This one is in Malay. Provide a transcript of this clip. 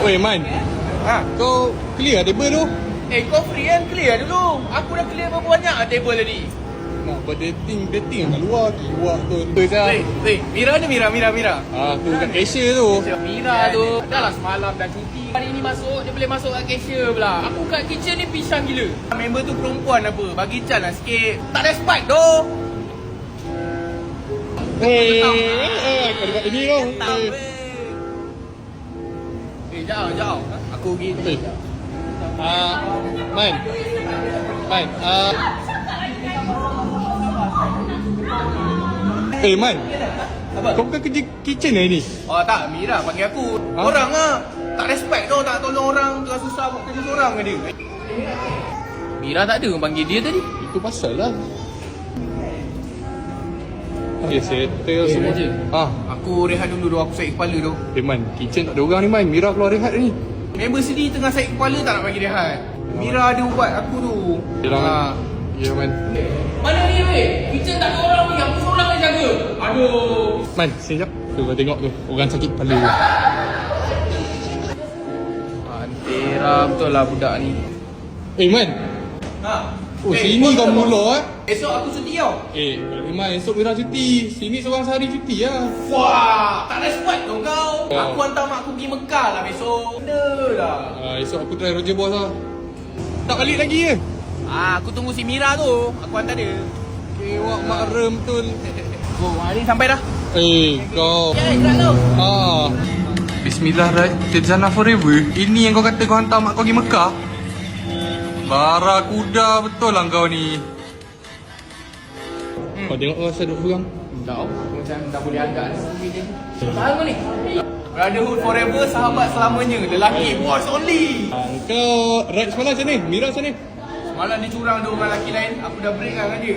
Oi Man, Ha? kau clear table tu? Kau free kan? Clear dulu. Aku dah clear berapa banyak table tadi. Nak dating kat luar kiwak tu. Mira ni Mira. Ah, tu kat cashier tu. Mira tu dah lah semalam dah cuti. Hari ni masuk, dia boleh masuk kat cashier pula. Aku kat kitchen ni pisang gila. Member tu perempuan apa? Bagi chance lah sikit. Tak ada spike doh. Kau dekat ini tu. Jauh. Aku pergi. Man. Man. Apa? Kau bukan kerja kitchen hari ni? Oh tak, Mira panggil aku. Orang lah. Tak respect doh, tak tolong orang. Tengah susah buat kerja seorang ke dia. Mira tak ada orang panggil dia tadi. Itu pasal lah. Settle semua. Raja. Aku rehat dulu doh, aku sakit kepala doh. Man, kitchen tak ada orang ni Man. Mira keluar rehat ni. Member sendiri tengah sakit kepala tak nak bagi rehat. Mira ada ubat aku tu. Ya Man. Mana ni weh? Kitchen tak ada orang ni. Aku seorang yang jaga. Aduh. Man, sekejap. Tu kau tengok tu. Orang sakit kepala. Antera betul lah budak ni. Man. Sini kau mula Esok aku cuti tau. Man, esok Mira cuti. Sini seorang sehari cuti lah. Wah, tak respect dong kau. Aku hantar mak aku pergi Mekah lah besok. Benda lah. Esok aku try Roger Boss lah. Tak balik lagi ke? Aku tunggu si Mira tu. Aku hantar dia. Wak mak rem betul. Hari ni sampai dah. Kau. Ya, gerak kau. Bismillah, Tedzana forever. Ini yang kau kata kau hantar mak kau pergi Mekah? Barakuda betul lah kau ni. Kau tengok kau rasa duduk seorang. Tahu, macam dah boleh agak dia. Faham kau ni? Brotherhood forever, sahabat selamanya. Lelaki, boys only. Kau ride semalam macam ni? Mira macam ni? Malam dia curang ada orang lelaki lain. Aku dah break lah dengan dia.